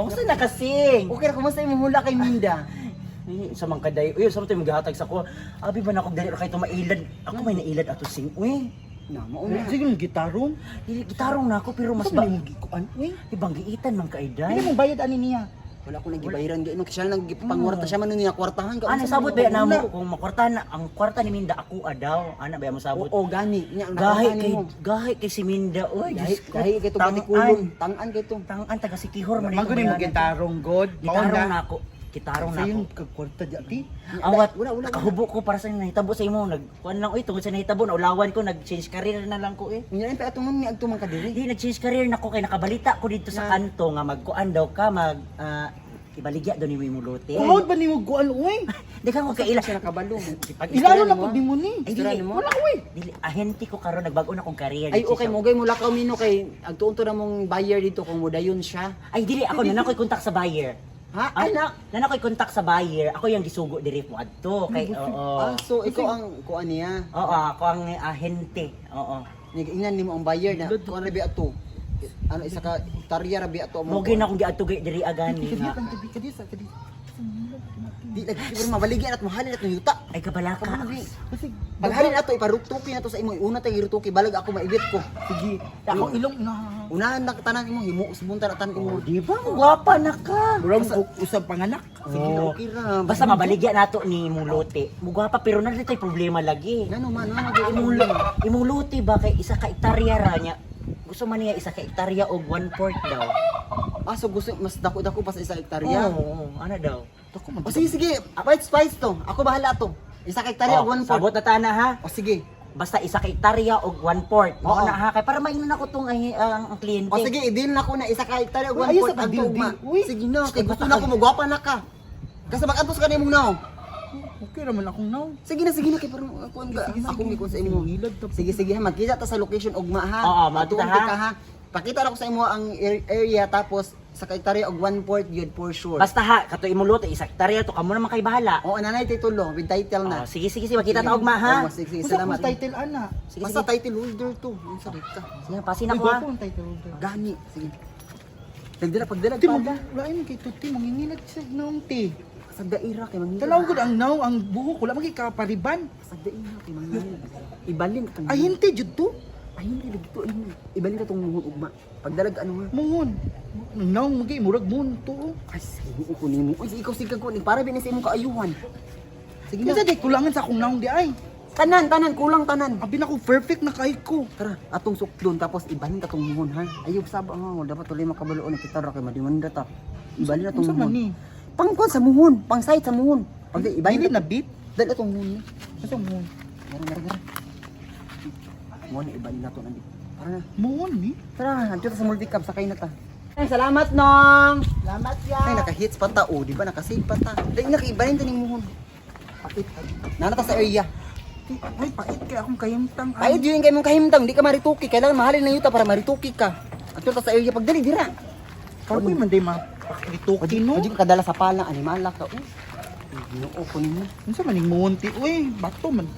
Usa na kasing. Okay ra kumusta imong hula kay Minda? Sa mga kaday, uy, sa mga tayo maghahatag sa ko. Abi ba na akong dali kay mailad? Ako may nailad ato sing, uy. Na mauna. Sige ng gitarong. Dili gitarong na ako pero mas Mas ba ba mo gikuan? Uy, ibang giitan man dili kaiday. mo bayad ani niya. Wala ko nagibayaran gay no kasi siya nagpangwarta siya man niya kwartahan ka. Ano sabot ba na mo kung makwartahan na ang kwarta ni Minda ako adaw. Ana ba mo sabot? Oo, gani. Nya ang Gahi kay si Minda, uy. Diyos ko, Dahil kay to batikulon. Tangan kay to. Tangan taga Sikihor man Maguni mo gitarong god. Gitarong na ako. Gitarong na ako. Sayang kagkwarta di ati. Awat, Wala. kahubo ko para sa nahitabo sa imo. Kuan lang, uy, tungod sa nahitabo, naulawan ko, nag-change career na lang ko eh. Nya pa atong ni agto man kadiri. Hindi, nag-change career na ko kay nakabalita ko dito sa kanto nga magkuan daw ka, ibaligya daw ni mo mulote. Umawad ba nimo guan uy? Di ka mo kaila. Siya nakabalo. Ilalo na pud nimo ni. Ay, Istorya dili. mo? Wala uy. Dili, ahente ko karon nagbago na kong career. Ay okay mo gay mo lakaw mino kay agtuon na mong buyer dito kung modayon siya. Ay, dili, ako na ko'y kontak sa buyer. Ha? Ay, Anak. na ko'y kontak sa buyer. Ako yung gisugo diri mo adto kay oo. So ikaw ang kuan niya. Oo, ako ang ahente. Oo. Ingnan nimo ang buyer na kuan ra bi ato. Ano isa ka tarya ra bi ato mo. Mo gina akong giadto diri agani nga. Kadisa. Di lagi siguro mabaligyan at mahalin at yuta. Ay kabalaka. Kasi Paghalin ato iparuktuki na to sa imo. Una tay irutuki balag ako maibit ko. sige. Ako ilong na. Unahan na tanan imo himo subunta na tanan imo. Di ba? Gwapa na ka. Murang usab panganak. Sige Oo. okay ra. Basta mabaligya nato ni Mulote. Mugwapa pero na tay problema lagi. Nano man Imong luti ba kay isa ka hektarya ra niya? Gusto man niya isa ka hektarya og 1/4 daw. So gusto mas dako-dako pa sa isa hektarya. Oo, ano daw? Ako man. O sige, spice to. Ako bahala to. Isa ka hektarya Oh, og 1/4. sabot na tana ha. O sige. Basta isa ka hektarya og 1/4. Mao Oo. na ha kay para maingon ako tong ang kliyente. O sige, i-deal na ko na isa ka hektarya og Uy, ayos 1/4 sa ang pag-deal, tugma. Uy. Sige na, kay Sige, gusto na ko magwapa na ka. Kasi makantos ka na imong now. Okay raman akong now. Sige na kay parang ako mi kun sa imo. Hilad ta. Sige ha, magkita ta sa location ugma ha. Oo, magkita, Matuon ha? ka ha. Pakita na ko sa imo ang area tapos sa ka hektarya og 1/4 yun for sure. Basta ha, kato imong luto isa hektarya to kamo na man kay bahala. Oo, nanay titulo with title na. Oh, sige, magkita ta og ma ha. Oo, sige, Usa salamat. ko title ana. Sige, Basta sige. title holder to. Ang sakit ka. Sige, pasin ako Uy, ha. gwapo ang title holder. Gani, sige. Pagdilag Ti mo pa. lain kay tuti mangingilat sa naong ti. Sa daira kay mangita. Talaw gud ang now ang buhok wala magi kapariban. Sa daira kay mangita. Ibalin ka. Ay hindi jud to. Ay hindi dito ibalin ka tong muhon ugma. Pagdalag ano nga. Mungon. Now magi murag mun to. Ay sige ko nimo. Uy ikaw sigag ko ni para binis imong kaayuhan. Sige na. Kinsa di kulangan sa akong naong di ay. Tanan kulang tanan. Abi na ko perfect na kay ko. Tara, atong suklon tapos ibalin ka tong muhon ha. Ayub sab dapat tuloy makabaluon ni kita ra kay madimanda ta. Ibalin na tong Unsa man muhon. ni? Pangkon sa muhon, pang site sa muhon. Pag di ibalin Dili ka na beat. dala tong muhon ni. Asa mun? Gara. Mo na ibalin na to nandi. Para na. Mun ni. Tara, andito sa multicab sakay na ta. Ay, salamat nong. Salamat Ay, naka-hits pa ta. Oh, di ba naka-save pa ta. Dahil nakaibalin ta ning muhon. Pakit. Nana ta sa area. Ay pait kay akong kayamtang. Ay, di yun kayo mong kahimtang. Di ka marituki. Kailangan mahalin na yuta para marituki ka. Andito ta sa area. Pagdali, dira. Kapoy man day mapakituki no. Pwede ka kadala sa palang. Animala ka. Oh. Ginoo ko ninyo. Unsa man ning munti uy, bato man.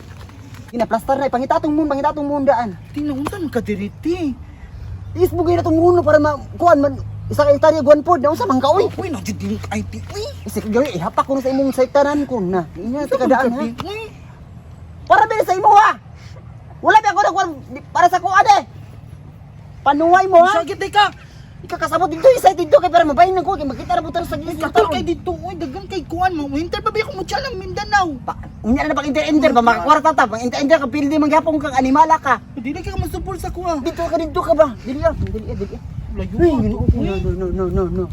Ginaplastar na. Pangitatong muhon daan. Tingnan unsa man kadiriti. Isbugay na tong muhon para kuan man. Isa ka hektarya, 1/4 na. Unsa man ka, uy. Uy, nagdiding IT uy. Isa ka gawin. Ihapak ko na sa imong sektaran ko na. Ingat ka daan, ha. Uy. Para bilhin sa imo, ha. Wala ba ako nagkuhan para sa kuan, eh. Panuway mo, ha. Sagit day ka. Ikakasabot dito, isa dito kay para mabayin ng ko. Kay makita na butar sa gilid ng Katal taon. kay dito uy, dagang kay kuan mo. Winter pa ba ako mo lang Mindanao. Unya na pag inter-inter ba makakwarta ta. Pag inter-inter ka pildi mangyapon kang animala ka. Dili ka masupol sa kuha. Dito ka ba? Dili. Layo Uy, ka. no.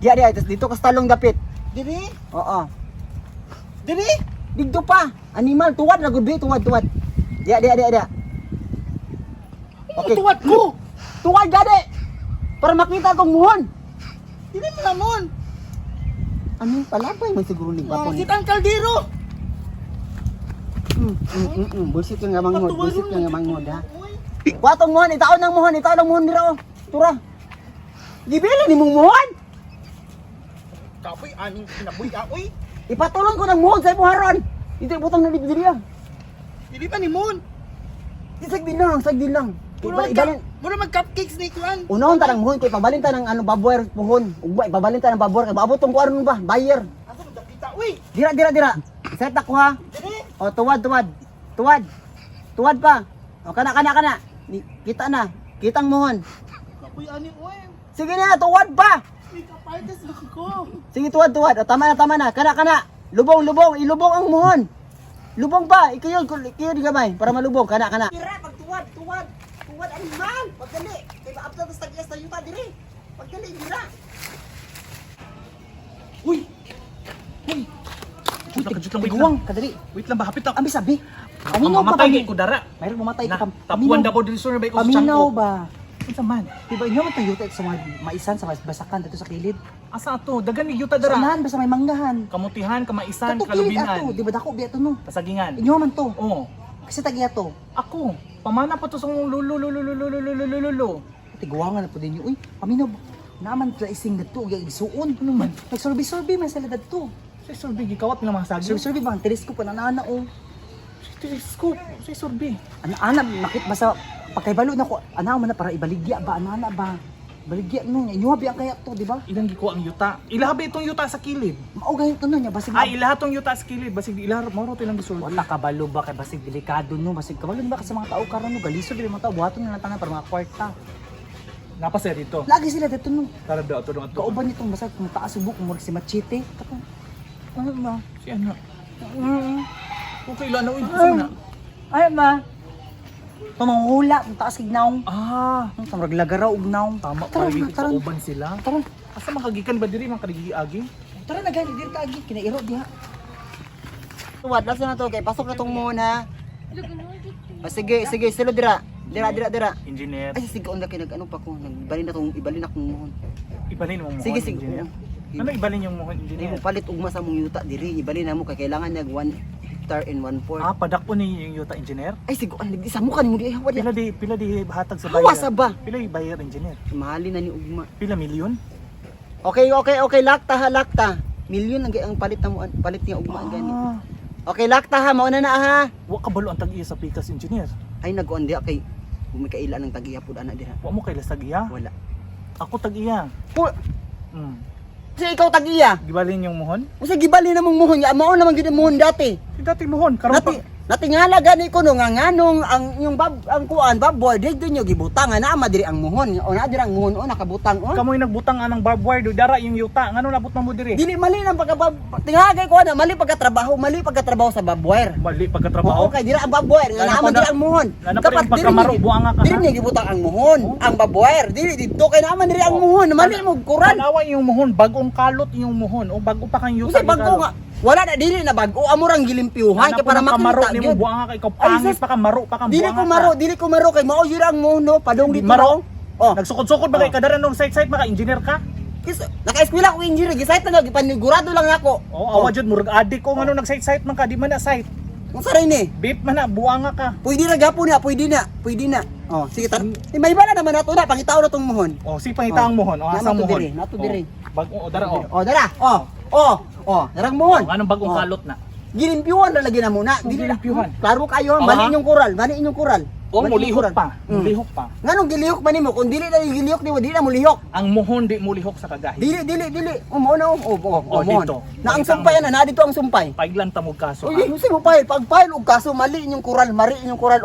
Diya, tas dito ka sa talong dapit. Dili. Oo. Dili. Dito pa. Animal, tuwad na gud, tuwad. Diya. Okay. Tuwad ko. Tuwad gani. Para makita tong muhon. Dili mo namon. Ano palapay man siguro ni bapo ni. Kita ang kaldero. Bullshit yung mangod, ha. Uy. Watong muhon, itaon ng muhon dira, oh. Tura. Gibili ni mong muhon. Kapoy aning kinabuy uy. Ipatulong ko ng muhon sa imong haron. Dito butang na diri. Dili pa ni mon. Sagdi lang. Puro Ibalin Mura mag-cupcakes ni kuan. Unahon ta ng muhon kay pabalin ta ng ano baboy puhon. Ugba ipabalin ta ng baboy kay maabot tong kuan nun ba? Buyer. Asa mo kita? Uy, Dira. Set ako ha. dili. O tuwad. Tuwad pa. O kana. Kita na. Kitang muhon. Kapoy ani uy. Sige na, tuwad pa. Uy, kapartes ako. Sige tuwad. O tama na. Kana. Lubong, ilubong ang muhon. Lubong pa, ikayo di gamay para malubong kana. Dira pag tuwad animal. Pagdali. Kay maabot sa tagias na yuta diri. Pagdali dira. Uy. Wait lang. Guwang kadali. Wait lang ba hapit ako. Ambi sabi. Ang mamatay ko dara. Mayroon mamatay Na, ka. tapuan daw diri sur na ba ko sa Paminaw tiyan ko. ba? Unsa man? Diba inyo man tayuta sa mga maisan sa mga basakan dito sa kilid. Asa ato? Dagan ni yuta Sa dara. unahan ba sa may manggahan. Kamutihan, kamaisan, Kato kilid ato, kalubinan. di ba dako biya to no? Pasagingan. Inyo man to. Oo. Kasi tagiya to. Ako. Pamana pa to sa lulo. Tiguangan na po din yun. Uy, paminaw. Naman tla ising dito, yung isuon. Ano man? Nagsorbi-sorbi man sila dito. Say sorbi gikawat ng mga sagyo. Sorbi-sorbi ba? Ang teleskop pa nanana o. Telescope. Say sorbi. Ana, nakit ba sa pagkaibalo na ko, ana man na para ibaligya ba, ana ba? Baligya no, inyo habi ang kaya to, di ba? Ilang giko ang yuta. Ilahabi itong yuta sa kilid. Mao gayud to niya basig. Ay, ilaha tong yuta sa kilid. Basig ilaha mo ro tilang gisulti. Wala kabalo ba kay basig delikado no, basig kabalo ba kasi mga tao karon no, galisod dili mga tao buhaton na lang tanan para mga kwarta. Napasa dito. Lagi sila dito no. Tara daw ato ato. Kauban nitong basag kung taas subok mo si Machete. Ano ba? Si ano? Okay lang na na. Ay ma. Pamanghula, kung taas ignaw. Ah, Ang tamrag lagaraw ugnaw. tama Tara, pa rin tara. sa uban sila. Tara. Asa makagikan ba diri man kadigi agi? Tara na gani dir kaagi kinairo diha. Tuwad lasa na to kay pasok na tong muna. Sige, silo dira. Dira. Engineer. Ay sige on kay nag ano pa ko, ibalin akong muhon. Ibalin mo mo. Sige. Engineer. Ano ibalin yung mo Hindi engineer? mo palit ugma sa mong yuta diri, ibalin na mo kay kailangan nag 1 hectare and 1/4. Ah, padakpo ni yung yuta engineer. Ay sige, ang isa mo kanimo di hawa di. Pila di hatag sa Hawa bayar. sa ba? Pila yung bayar engineer? Mahalin na ni ugma. Pila milyon? Okay, lakta. Milyon ang palit niya ugma gani. Ah, Okay, lakta ha, mauna na ha. wa ka balo ang tag-iya sa Pikas engineer. Ay nag-on diha kay bumikaila ng tagiya pud ana diha. Wa mo kay lasag-iya. Wala. Ako tag-iya. Kasi ikaw tagiya. Gibalin yung mohon? Kasi gibali na mong muhon ya, mao naman gid muhon dati. Dati mohon karon pa. Natingala gani ko no nga nganong ang kuan baboy dito nyo gibutang na ama diri ang muhon. O na diri ang muhon o nakabutang o. Kamoy nagbutang anang barbed wire do dara yung yuta. Ngano nabot na mo diri? Dili mali nang tingagay ko na mali pagkatrabaho sa baboy. Mali Oo, pagkatrabaho. kay dira ang baboy nga naman diri ang muhon. Lana pa rin pagkamaro, buanga ka, Diri ha? ni gibutang ang muhon, ang baboy. Dili dito kay naman diri ang muhon. Mali mo kuran. Tanawa yung mohon, bagong kalot yung mohon o bago pa kang yuta. Kasi bago nga wala na dili na bago amurang gilimpyuhan kay para maro makita nimo gyud. buanga ka ikaw Ay, pangit sus. pa ka maro pa ka Dili ko maro kay mao yun ang muhon no, padong dito. Maro? Oh. Nagsukod-sukod ba kay kadara nung site ba ka engineer ka? Kasi naka-eskwela ko engineer, gisayt na gipanigurado lang ako. Oo, awa jud murag adik ko ngano nag-site man ka di man na site. Kung sa rin eh. Beep man na buanga ka. Pwede na gapon na, pwede na. Oh, sige tar. May bala naman nato na, pangitaw na tong muhon. O si pangitaang mohon, o asa Nato mohon. diri, nato diri. Bago o dara o. Oh, dara. Darang muhon. Anong bagong Oh. kalot na? Gilimpyuhan na lagi na muna. Dili na. Gilimpyuhan? Klaro kayo, Ah. mali inyong kural. O Mali inyong mulihok kural. pa, mulihok pa. Nganong gilihok man nimo? Kung dili na gilihok nimo, dili na mulihok. Ang mohon di mulihok sa kagahi. Dili. Mao na muhon. dito. Na ang sumpay na dito ang sumpay. Paiglan ta mo kaso. Uy, gusto mo pag-file og kaso mali inyong kural,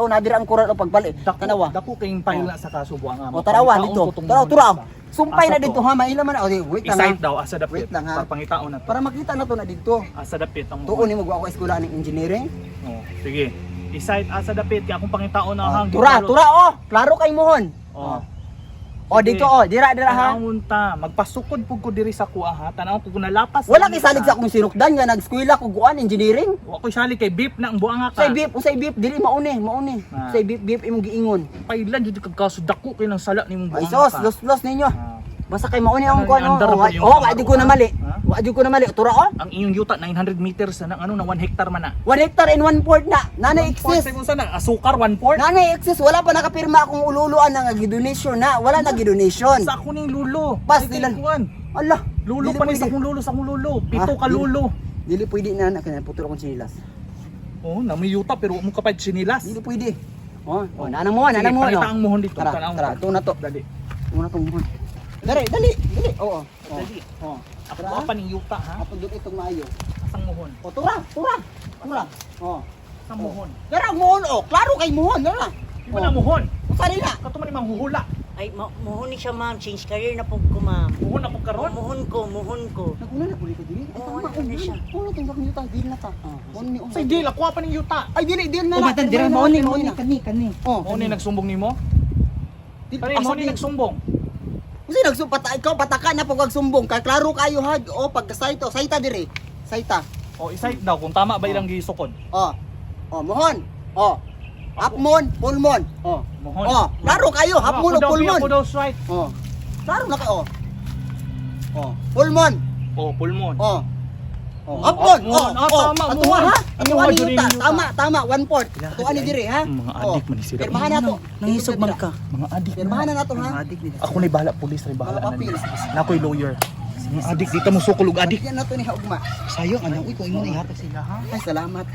o nadira ang kural o pagbali. Tanawa. Dako kayong file na sa kaso buanga mo. O tarawa Pangitaon dito. ko tong Taraw, mohon turaw. isa. Sumpay na Asa to? dito ha, maila man. O, wait lang ha. I-site daw asa dapit. Wait lang, ha. Para pangitaon na to. Para makita na to na dito. Asa dapit ang Tuon mohon. ni mo ako eskwela ng engineering. Oh, sige. I-site asa dapit kaya akong pangitaon na hang. Tura, klaro kay mohon. Oh. O dito dira ha. Tanawon ta, magpasukod pug ko diri sa kuha ha. Tanaw ko nalapas. Wala kay salig sa akong sinukdan nga nag-eskwela ko guan engineering. Wa ko sali kay beep na ang buanga ka. Usay beep dili mauni. Ah. Usay beep imong giingon. Pailan jud kag kaso dako kay nang sala nimong Ay buanga sos, ka. los ninyo. Ah. Basta kay mauni akong Ano, kuan. under ba yung Wa di ko na mali. Ha? Wa di ko na mali. Tura Ang inyong yuta 900 meters na ano na 1 hectare man na. 1 hectare and 1/4 na. Nanay exist. Sa sana asukar 1/4. Nanay exist. Wala pa nakapirma akong ululuan na gi-donation na. Wala na gi-donation. Sa ako ning lulo. Pas Ay, nilan. kuwan. Allah. Lulo Dili pa ni pwede. sa akong lulo, sa akong lulo. Pito Ha? ka lulo. Dili pwede na putol akong sinilas. Oh, nami yuta pero wa mo kapay sinilas. Dili pwede. Oh, nanang mo, Sige, nanang mo. pakita ang muhon dito. Tara, Tara, tara, ito na to. Dali. Ito na tong muhon. Dali, dali, dali. Oo. Dali. Oh. Ako Tara. pa ning yuta ha. Kapag doon itong maayo. Asang muhon. O, tura, tura. Tura. Oh. Asang muhon. Dara, muhon, oh. Klaro kay muhon, dara. Di ba na muhon? Sali na. Kato man imang huhula. Ay, muhon ni siya ma'am. Change career na po ko ma'am. Muhon ako karon. Muhon ko. Naguna na puli ko dili. Oo, ano na siya. Oo, tunggak niyo ta, dili na ta. Muhon ni Say deal ako pa ning yuta. Ay, dili na. Umatan dira mo ni kani. Oh, Mo ni nagsumbong nimo? Kani mo ni nagsumbong. Kasi nagsupata ikaw pataka na pag sumbong. Kay klaro kayo ha. O pag sayto, sayta dire. Sayta. O isite daw kung tama ba ilang gisukod. Oh. Oh, mohon. Oh. Half moon, full moon. Oh. Muhon. Oh, klaro kayo, half moon o full moon. Ako daw strike. Oh. Klaro na kayo. Oh. Full moon. O pulmon. Oh. Oh, half moon. Oh, tama, Atuwa mohon. ha. Atuwa, Atuwa ni Junin Yuta. Yuta. Tama, 1/4. Atuwa ni dire ha. Mga Oh. adik man ni sila. Pirmahan na to. Nangisog man ka. Mga adik. Pirmahan na nato ha. Ako na bahala pulis rin bahala Mga na papel. nila. Nakoy lawyer. Mga adik dito mo sukol og adik. Yan na to ni Haugma. Sayo ano uy ko ingon ihatag sila ha. Ay, salamat.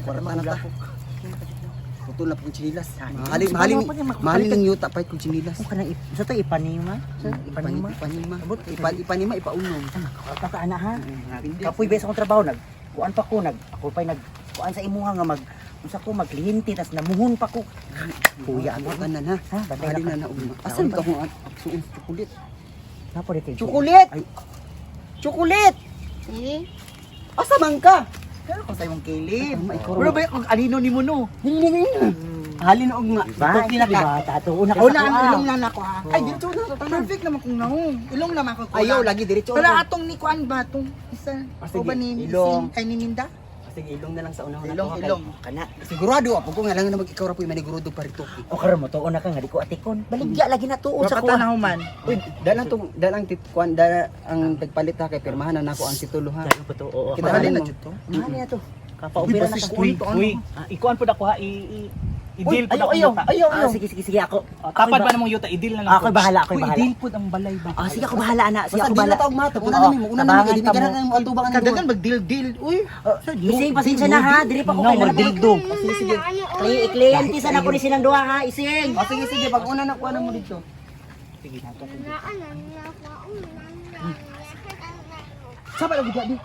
Kwarta na ta. Putol na pong chinilas. Mahaling ng yuta pa kong chinilas. Kung kanang sa to ipanima. Sa ipanima. Ipanima, ipaunom. Kataan na ha. Kapoy bes akong trabaho kuan pa ko ako pa kuan sa imuha nga unsa ko maglihinte tas namuhon pa ko. Kuya Ano ano kanan ha? Ha, bantay Mahaling na na naugma. Asan ka kung suong chocolate? Napo di kay. Chocolate! Ay. Chocolate! Asa man ka? Pero ko sa imong kilid. Pero ba yung alino ni mo no? Hindi. Halin na ugma. Ba, Ito kinaka. diba? Tatuon na ka Una sa ang kuha. ilong na nako ha. Ay dito na perfect naman kung naong. Ilong naman ko. Ayaw lagi diretso. Pero atong ni kuan ba tong isa sige, o ba ni ilong. ay nininda? Sige, ilong na lang sa unang Ilong, ilong. Kana. Sigurado ako kung nga lang na mag-ikaw ra po manigurudo pa rito. O karon mo tuon na ka nga di ko atikon. Baligya lagi na tuon sa Wakata kuha. na human. Uy, dalang titkuan ang tagpalit ha kay pirmahan na nako ang titulo ha. Lagi pa to. Oo. Kita Mahalin halin na mo. jud to. Mahal na to. Kapaubira na ka. Uy, ikuan pud ako ha i-deal pud ako yuta. Ah, sige ako. Tapad ba namang yuta i-deal na lang. Ako'y bahala, ako'y bahala. I-deal pud ang balay ba. Ah, sige ako bahala na. Sige Basta ako di na bahala. taog mata. Una Oo, namin, una namin. tabangan Hindi ka ka mo. na ang atubangan Kadagan mag-deal Uy, Ising pasensya na ha. Dili pa ko kay magdildo. Sige. Kliyente sana ko ni silang duha ha. Ising. Sige, pag una na kuha na mo dito. Saba lagi ba di?